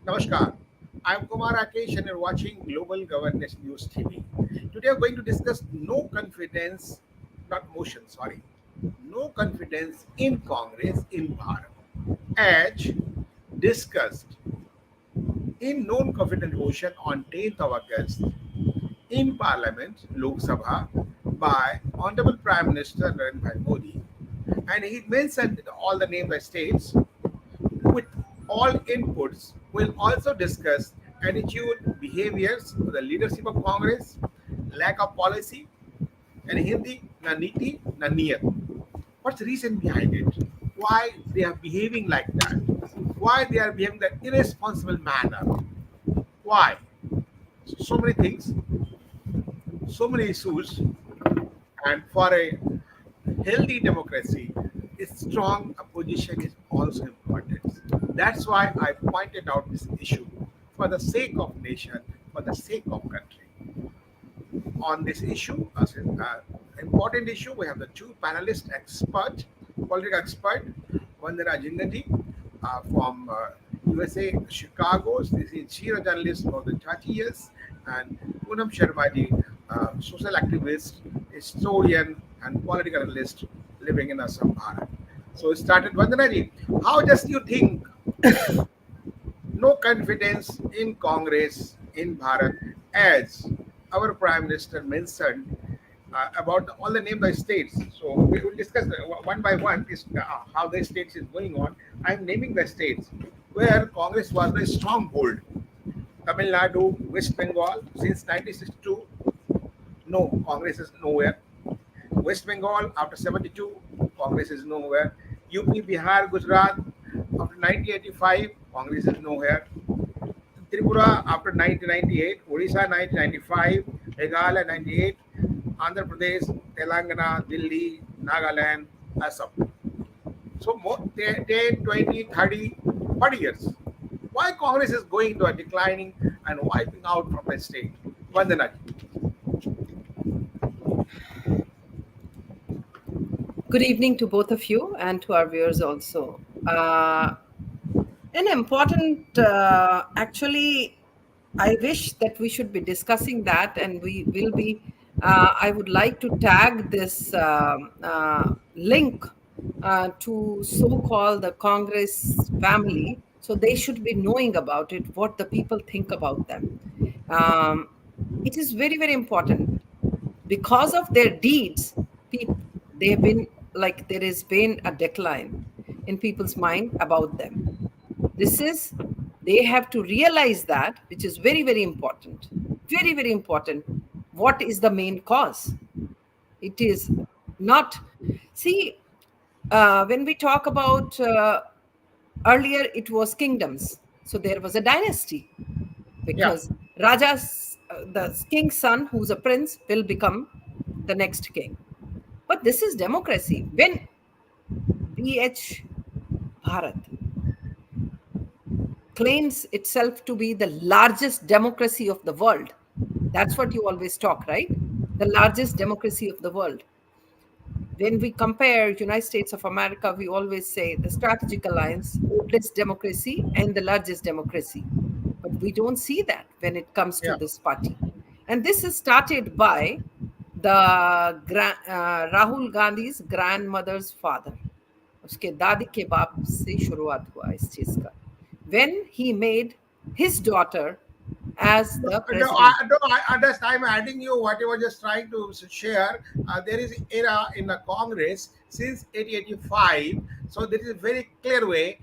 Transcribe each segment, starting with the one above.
Namaskar. I'm Kumar Rakesh and you're watching Global Governance News TV. Today we're going to discuss no confidence, not motion, sorry, no confidence in Congress in Bharat. As discussed in non-confidence motion on 10th of August in Parliament, Lok Sabha, by Honorable Prime Minister Narendra Bhai Modi, and he mentioned all the names of states with all inputs. We'll also discuss attitude, behaviors of the leadership of Congress, lack of policy, and Hindi, na niti, na niyat. What's the reason behind it? Why they are behaving like that? Why they are behaving that irresponsible manner? Why? So many things, so many issues, and for a healthy democracy, a strong opposition is also important. That's why I pointed out this issue for the sake of nation, for the sake of country. On this issue, as an important issue, we have the two panelist expert, political expert, Vandana Jindati from USA, Chicago. This is senior journalist for the 30 years, and Poonam Sharma ji, social activist, historian, and political analyst living in Assam, Bharat. So, it started Vandana ji. How does you think no confidence in Congress in Bharat, as our Prime Minister mentioned about all the named states. So we will discuss one by one is how the states is going on. I am naming the states where Congress was the stronghold. Tamil Nadu, West Bengal since 1962. No, Congress is nowhere. West Bengal after 72, Congress is nowhere. UP, Bihar, Gujarat after 1985, Congress is nowhere. Tripura after 1998, Odisha 1995, Meghalaya 98, Andhra Pradesh, Telangana, Delhi, Nagaland, Assam. So more, 10, 20, 30, 40 years. Why Congress is going to a declining and wiping out from the state? Vandana. Good evening to both of you and to our viewers also. An important, actually, I wish that we should be discussing that, and we will be. I would like to tag this link to so-called the Congress family, so they should be knowing about it, what the people think about them. Um, it is very, very important because of their deeds. They've been like there has been a decline in people's mind about them. This is They have to realize that, which is very, very important, very, very important. What is the main cause? It is not, see, when we talk about earlier, it was kingdoms, so there was a dynasty, Yeah, because raja's the king's son, who's a prince, will become the next king. But this is democracy. When BH Bharat claims itself to be the largest democracy of the world, that's what you always talk, right? The largest democracy of the world. When we compare United States of America, we always say the strategic alliance, oldest democracy and the largest democracy. But we don't see that when it comes to yeah. this party. And this is started by the Rahul Gandhi's grandmother's father. उसके दादी के बाप से शुरुआत हुआ इस चीज का, when he made his daughter as No, the no, president. I understand. I'm adding you what you were just trying to share. There is era in the Congress since 1885. So there is a very clear way.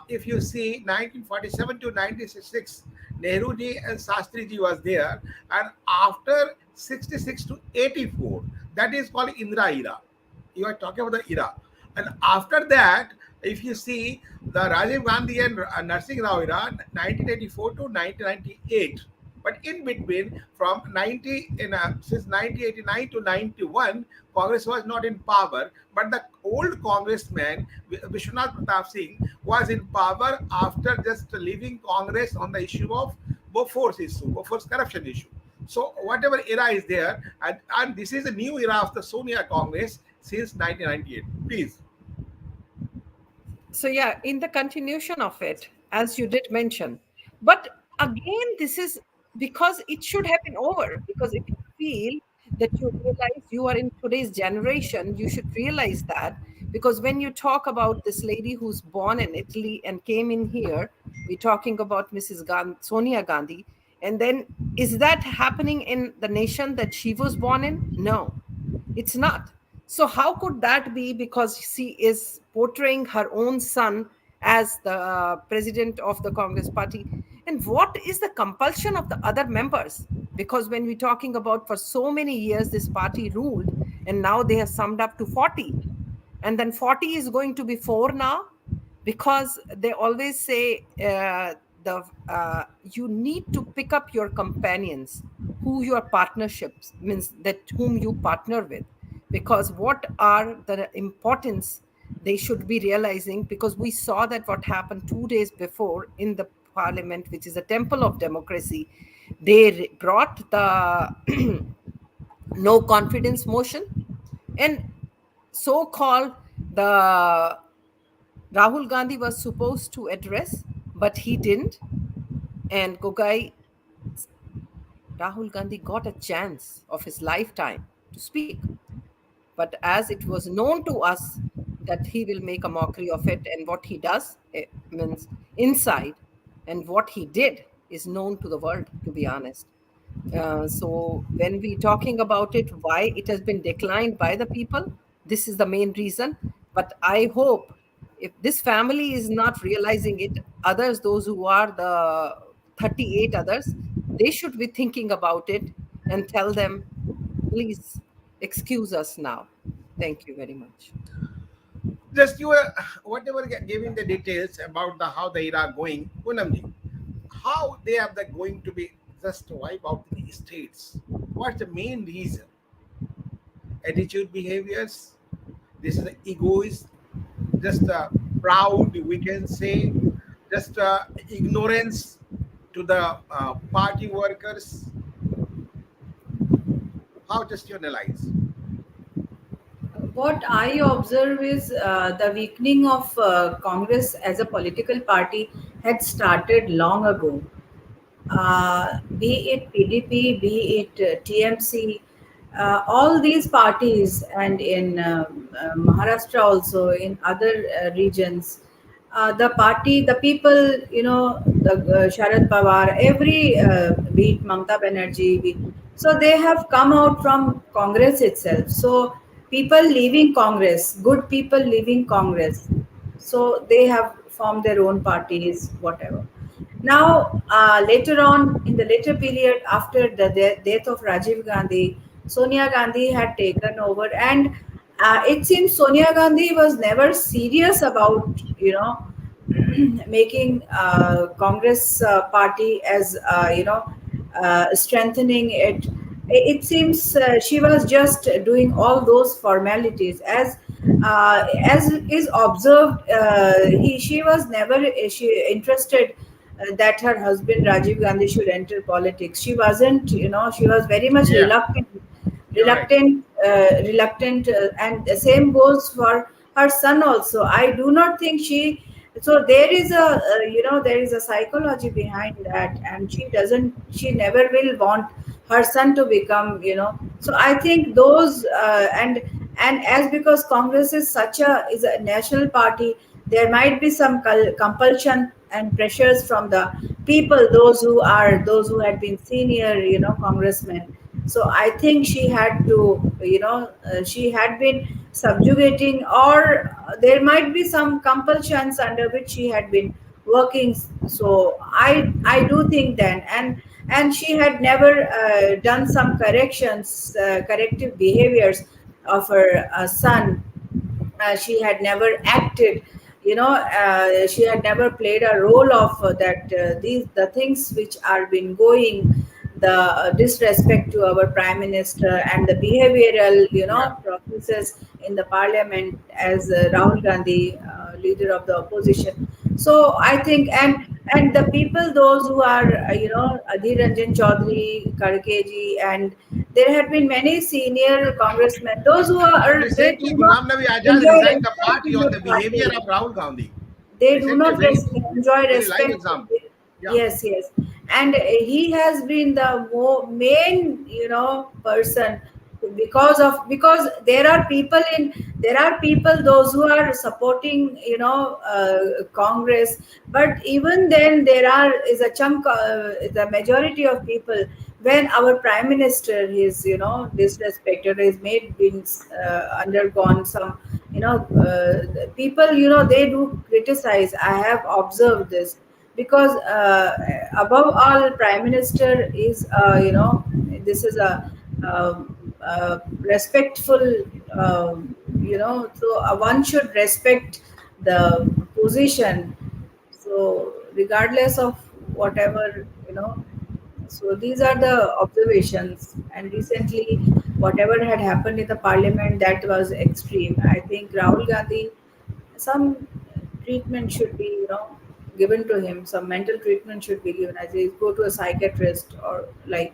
If you see 1947 to 1966, Nehru ji and Shastri ji was there. And after 66 to 84, that is called Indira era. You are talking about the era. And after that, if you see the Rajiv Gandhi and Narsingh Rao era, 1984 to 1998. But in between, from since 1989 to 91, Congress was not in power. But the old congressman Vishwanath Pratap Singh was in power after just leaving Congress on the issue of Bofor's corruption issue. So whatever era is there, and this is a new era of the Sonia Congress since 1998. Please. So, yeah, in the continuation of it, as you did mention, But again, this is because it should have been over. Because if you feel that you realize you are in today's generation, you should realize that. Because when you talk about this lady who's born in Italy and came in here, we're talking about Mrs. Sonia Gandhi. And then is that happening in the nation that she was born in? No, it's not. So how could that be? Because she is portraying her own son as the president of the Congress party. And what is the compulsion of the other members? Because when we're talking about for so many years, this party ruled, and now they have summed up to 40. And then 40 is going to be 4 now, because they always say the you need to pick up your companions, who your partnerships means, that whom you partner with, because what are the importance they should be realizing. Because we saw that what happened 2 days before in the parliament, which is a temple of democracy. They brought the no confidence motion, and so called the Rahul Gandhi was supposed to address, but he didn't. And Gogai, Rahul Gandhi got a chance of his lifetime to speak. But as it was known to us that he will make a mockery of it, and what he does means inside, and what he did is known to the world, to be honest. So when we talking about it, why it has been declined by the people, this is the main reason. But I hope if this family is not realizing it, others, those who are the 38 others, they should be thinking about it and tell them, please excuse us now. Thank you very much. Just you were whatever giving the details about the how the era going, Punamji, how they are the going to be just wipe out the states. What's the main reason? Attitude behaviors. This is egoist, just proud. We can say just ignorance to the party workers. How just you analyze? What I observe is the weakening of Congress as a political party had started long ago. Be it PDP, be it TMC, all these parties, and in Maharashtra also, in other regions, the people, the Sharad Pawar, every be it Mamta Banerjee, so they have come out from Congress itself. So people leaving Congress, good people leaving Congress, so they have formed their own parties, whatever. Now, later on, in the later period after the death of Rajiv Gandhi, Sonia Gandhi had taken over, and it seems Sonia Gandhi was never serious about, making Congress party as strengthening it. It seems she was just doing all those formalities as is observed. She was never she interested that her husband Rajiv Gandhi should enter politics. She wasn't, she was very much Yeah, you're right. reluctant, and the same goes for her son also. I do not think she. So there is a, there is a psychology behind that, and she doesn't. She never will want her son to become, So I think those and as because Congress is such a is a national party, there might be some compulsion and pressures from the people, those who had been senior, congressmen. So I think she had to, she had been subjugating, or there might be some compulsions under which she had been working. So I do think then, and she had never done some corrective behaviors of her son. She had never acted, she had never played a role of that these the things which are been going, the disrespect to our prime minister, and the behavioral, Yeah. processes in the parliament, as Rahul Gandhi, leader of the opposition. So I think, and the people, those who are, Adhir Ranjan Chaudhary, Karkeji, and there have been many senior congressmen, those who are, they Recently, do not Ghulam Nabi Azad enjoy resigned the respect party in on the the behavior party. of Rahul Gandhi. They do Recently, not very enjoy very live respect. example. Yeah. Yes, yes. And he has been the main, person, because there are people those who are supporting, Congress, but even then there is a chunk, the majority of people, when our prime minister is, disrespected, is made been undergone some, people, they do criticize. I have observed this, because above all, prime minister is, this is a, respectful, so one should respect the position. So regardless of whatever, so these are the observations. And recently, whatever had happened in the parliament, that was extreme. I think Rahul Gandhi, some treatment should be, given to him. Some mental treatment should be given, as he go to a psychiatrist, or like,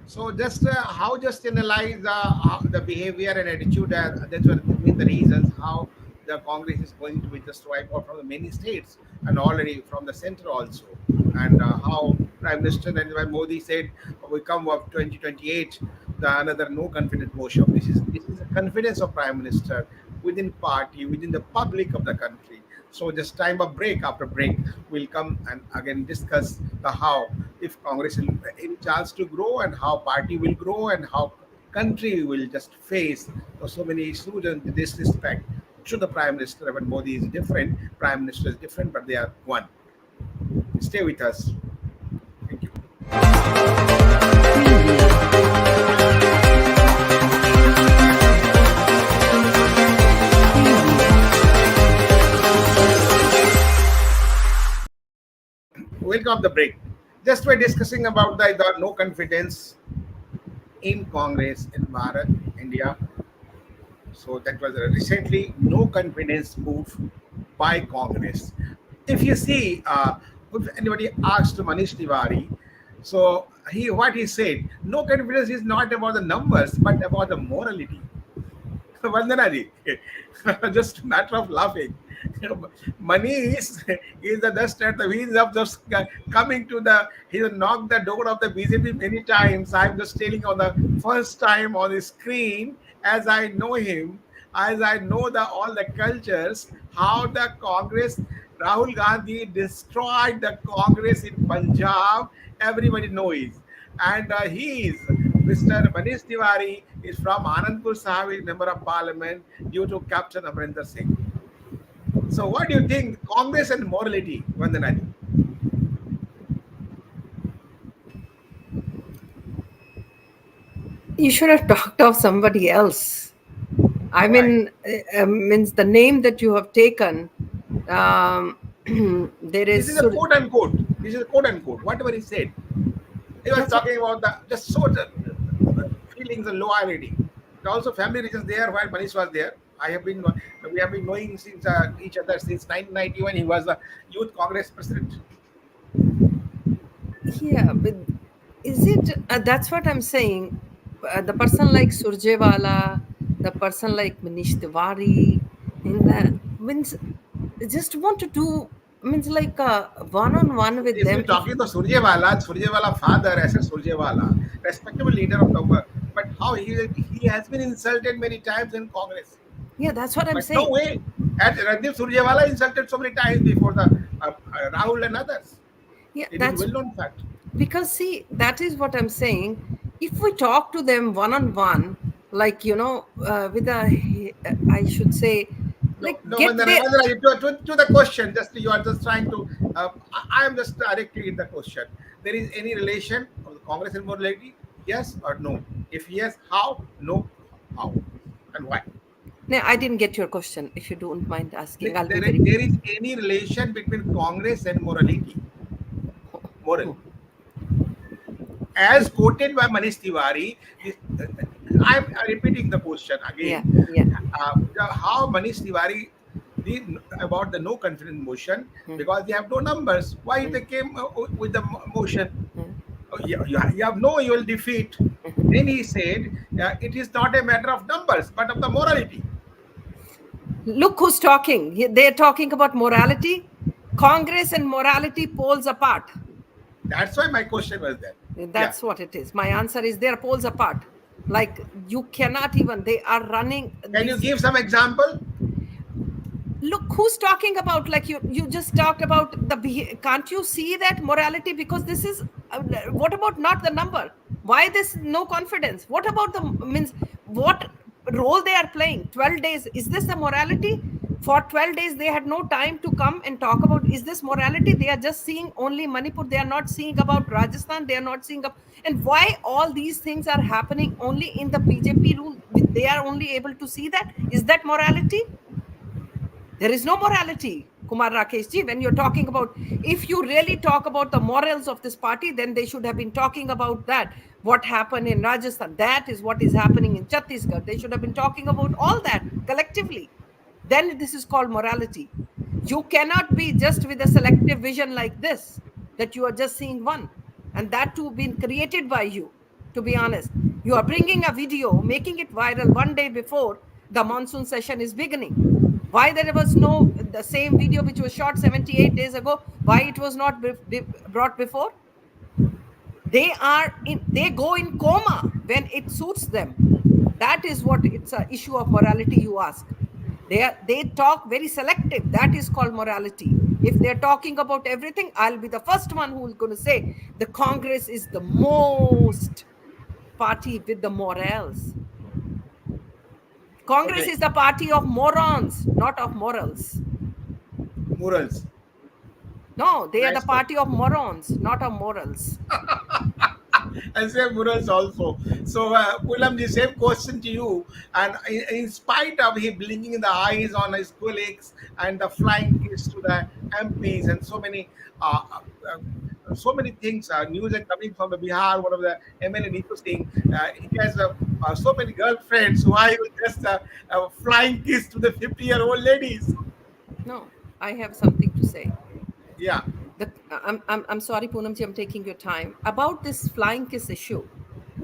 So just how just analyze the behavior and attitude. That's what I mean the reasons how the Congress is going to be just wiped out from the many states and already from the center also. And how Prime Minister Narendra Modi said we come of 2028 the another no confidence motion. This is a confidence of Prime Minister within party within the public of the country. So just time of break after break we'll come and again discuss the how if Congress will any chance to grow and how party will grow and how country will just face so many issues and disrespect. Should the Prime Minister when Modi is different, Prime Minister is different, but they are one. Stay with us. Thank you. Welcome the break. Just we're discussing about the no confidence in Congress in Bharat, India. So that was a recently no confidence move by Congress. If you see, if anybody asked Manish Tiwari, so he what he said, no confidence is not about the numbers but about the morality. Vandana ji, just a matter of laughing. Money is the dust at the wheels of just coming to the. He knocked the door of the BJP many times. I'm just telling on the first time on the screen, as I know him, as I know the all the cultures, how the Congress. Rahul Gandhi destroyed the Congress in Punjab. Everybody knows, and he is Mr. Manish Tiwari is from Anandpur Sahib, member of parliament, due to Captain Amrinder Singh. So, what do you think? Congress and morality, Vandanaji. You should have talked of somebody else. I Why? mean, means the name that you have taken. Um, there This is is a quote unquote. This is a quote unquote. Whatever he said, he was that's what, talking about the just sort of feelings of loyalty. And also, family reasons there while Manish was there. We have been knowing since each other since 1991. He was the Youth Congress president. yeah, but is it? That's what I'm saying. The person like Surjewala, the person like Manish Tiwari, in the means just want to do means like one on one with If them. you're If talking to Surjewala father as a Surjewala, respectable leader of the world, but how he has been insulted many times in Congress. yeah, that's what I'm But no saying. way. And Randeep Surjewala insulted so many times before the Rahul and others. Yeah, It is that's well known fact. because see that is what I'm saying. If we talk to them one on one, like with I should say, No, like no, get Vandana, there. to the question, just you are just trying to. I am just directly in the question. There is any relation of the Congress and morality? Yes or no? If yes, how? No, how? And why? No, I didn't get your question. If you don't mind asking, I'll be There, very. there is any relation between Congress and morality? Moral. Oh, As quoted by Manish Tiwari, I'm repeating the question yeah, again. yeah. How Manish Tiwari did about the no confidence motion Hmm, because they have no numbers. Why hmm, they came with the motion? hmm, You have no, you will defeat. hmm. Then he said, it is not a matter of numbers, but of the morality. Look who's talking. They're talking about morality. Congress and morality poles apart. That's why my question was that. Yeah. That's what it is. My answer is they're poles apart. Like you cannot even, they are running Can you these. give some example? Look who's talking about, like you just talked about the can't you see that morality? Because this is what about not the number? Why this no confidence? What about the means, what role they are playing? 12 days, is this the morality? For 12 days they had no time to come and talk about, is this morality? They are just seeing only Manipur, they are not seeing about Rajasthan, they are not seeing up. And why all these things are happening only in the BJP rule? They are only able to see that. Is that morality? There is no morality, Kumar Rakesh ji. When you're talking about, if you really talk about the morals of this party, then they should have been talking about that. What happened in Rajasthan? That is what is happening in Chhattisgarh. They should have been talking about all that collectively. Then this is called morality. You cannot be just with a selective vision like this, that you are just seeing one, and that too been created by you. To be honest, you are bringing a video, making it viral one day before the monsoon session is beginning. Why there was no the same video which was shot 78 days ago? Why it was not brought before? They are in, they go in coma when it suits them. That is what, it's a issue of morality, you ask. They talk very selective. That is called morality. If they're talking about everything, I'll be the first one who's going to say the Congress is the most party with the morals. Congress Okay. is the party of morons, not of morals. Morals. No, they are the Nice one. party of morons, not of morals. And same morals also. So, Pulamji, same question to you. And in spite of him blinking in the eyes on his colleagues and the flying kiss to the MPs and so many things, news are coming from the Bihar, one of the MLA saying he has so many girlfriends. Why you just a flying kiss to the 50-year-old ladies? No, I have something to say. Yeah, I'm sorry, Poonamji, I'm taking your time. About this flying kiss issue,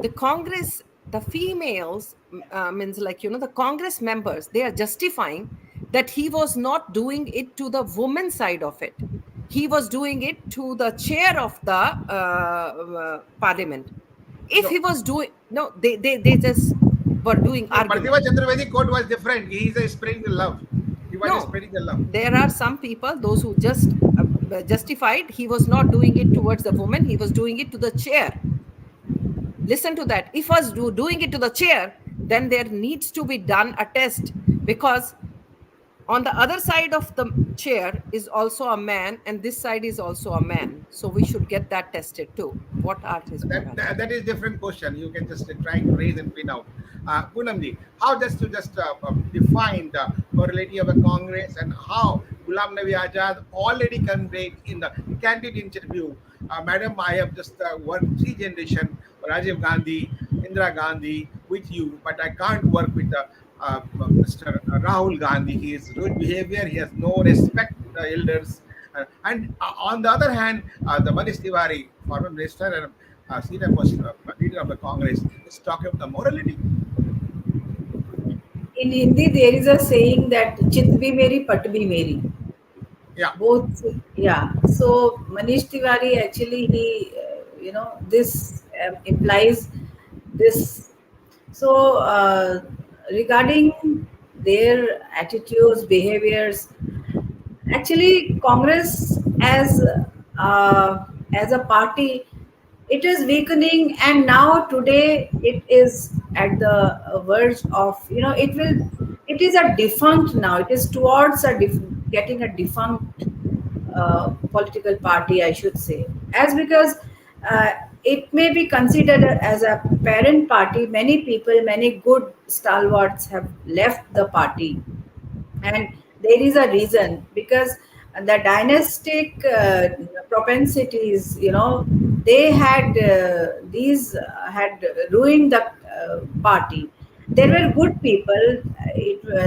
the Congress, the females, means like, the Congress members, they are justifying that he was not doing it to the woman side of it. He was doing it to the chair of the parliament. If no, he was doing, no, they just were doing no. Pratibha argument. Chandravedi quote was different. He is spreading the love. He was No, spreading the love. there are some people, those who just justified he was not doing it towards the woman, he was doing it to the chair. Listen to that. If was doing it to the chair, then there needs to be done a test, because on the other side of the chair is also a man, and this side is also a man. So we should get that tested too. What are his morality? That is different question. You can just trying to raise and pin out. Poonamji, how just to just define the morality of a Congress and how Ghulam Nabi Azad already conveyed in the candid interview, Madam, I have just worked three generation, Rajiv Gandhi, Indira Gandhi with you, but I can't work with Mr. Rahul Gandhi. He is rude behavior. He has no respect to the elders. And on the other hand, the Manish Tiwari, former minister and senior leader of the Congress, is talking about the morality. In Hindi, there is a saying that "Chit bhi meri, pat bhi meri." Yeah, Both, yeah. So Manish Tiwari actually he, this implies this. So regarding their attitudes, behaviors, actually, Congress as a party, it is weakening, and now today it is at the verge of, it will, it is a defunct now. It is towards getting a defunct political party, I should say, as because uh, it may be considered as a parent party. Many people, many good stalwarts have left the party, and there is a reason, because the dynastic propensities, they had these had ruined the party. There were good people,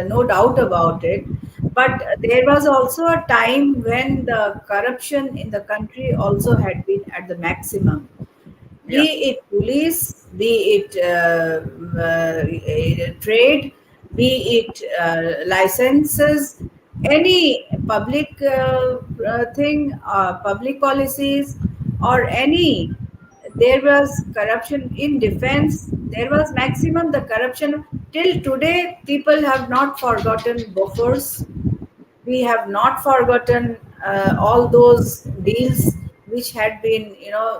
no doubt about it, but there was also a time when the corruption in the country also had been at the maximum, be yeah, it police, be it trade, be it licenses. any public thing, public policies, or any. There was corruption in defense. There was maximum the corruption. Till today, people have not forgotten Bofors. We have not forgotten all those deals which had been,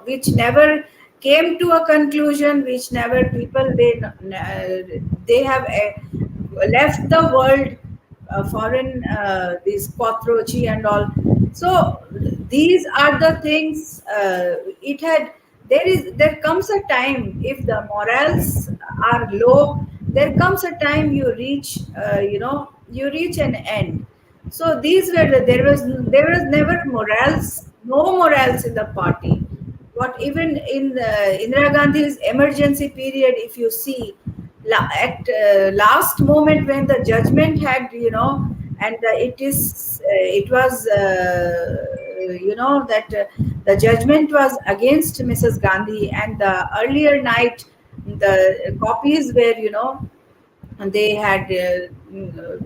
which never came to a conclusion, which never people they have left the world, foreign, these Quattrochi and all. So these are the things. It had there comes a time, if the morals are low, there comes a time you reach, you reach an end. So these were there was never morals, no morals in the party. What even in Indira Gandhi's emergency period, if you see, at last moment when the judgment had, and it was, that the judgment was against Mrs. Gandhi, and the earlier night the copies were, and they had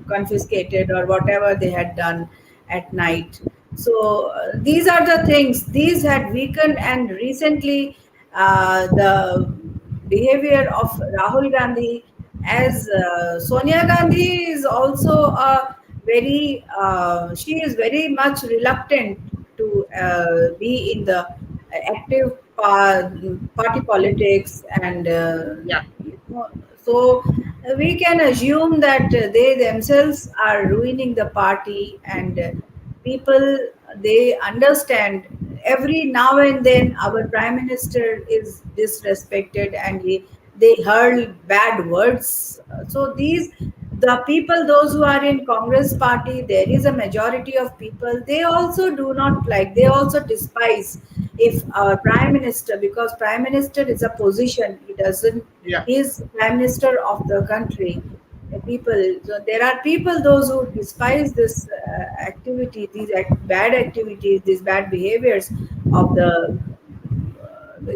confiscated or whatever they had done at night. So these are the things, these had weakened. And recently, the behavior of Rahul Gandhi, as Sonia Gandhi is also a very, she is very much reluctant to be in the active party politics, and Yeah. so we can assume that they themselves are ruining the party, and people, they understand. Every now and then our prime minister is disrespected, and they hurl bad words. So these, the people, those who are in Congress party, there is a majority of people, they also do not like, they also despise if our prime minister, because prime minister is a position, he doesn't, Yeah. he is prime minister of the country. People, so there are people, those who despise this activity, these bad activities, these bad behaviors of the,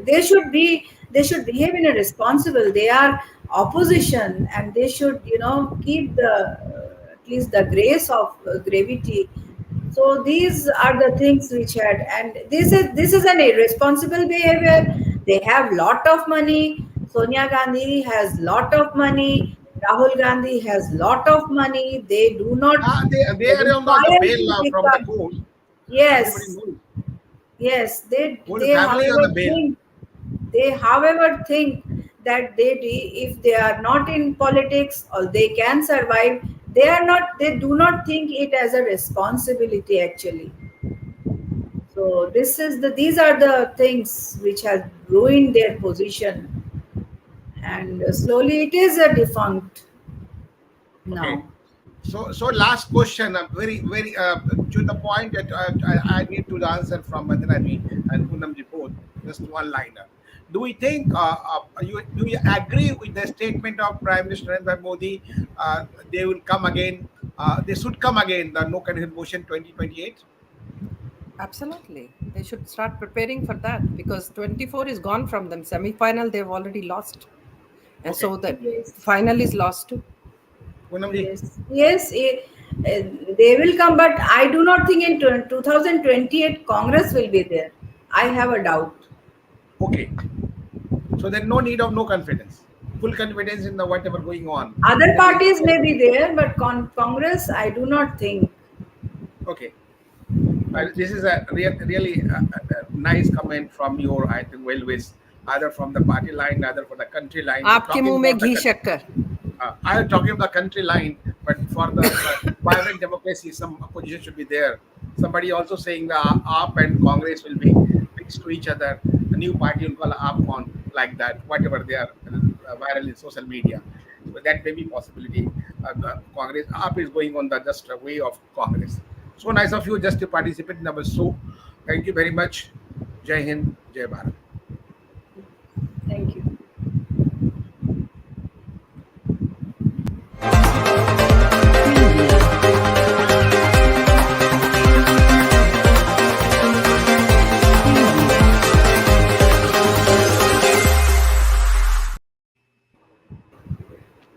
they should behave in a responsible, they are opposition, and they should, keep the at least the grace of gravity. So these are the things which had, and this is an irresponsible behavior. They have lot of money. Sonia Gandhi has lot of money. Rahul Gandhi has lot of money. They do not They are on the require bail to from the become. court. Everybody Yes, knows. yes, Whole they family on however the bail. think, that if they are not in politics, or they can survive, they do not think it as a responsibility actually. So these are the things which have ruined their position, and slowly it is a defunct Okay. now. So last question, very very to the point that I need to answer from Madanani and Poonamji both. Just one liner. Do we think do you agree with the statement of Prime Minister Narendra Modi? They will come again. They should come again. The no confidence motion 2028. Absolutely. They should start preparing for that because 24 is gone from them. Semi final, they've already lost. And Okay. so that Yes, final is lost too. Poonamji. yes, they will come, but I do not think in 2028 Congress will be there. I have a doubt. Okay. So there's no need of no confidence. Full confidence in the whatever going on. Other That is parties may be there, but Congress, I do not think. okay. This is a really nice comment from your, I think, well wish, either from the party line, either for the country line. आपके Talking मुंह में about the घी शक्कर. I am talking of the country line, but for the vibrant democracy, some opposition should be there. Somebody also saying the AAP and Congress will be mixed to each other. A new party will call AAPCon, like that, whatever they are viral in social media. So that may be possibility. The Congress AAP is going on the just way of Congress. So nice of you just to participate in our show. Thank you very much. Jai Hind, Jai Bharat.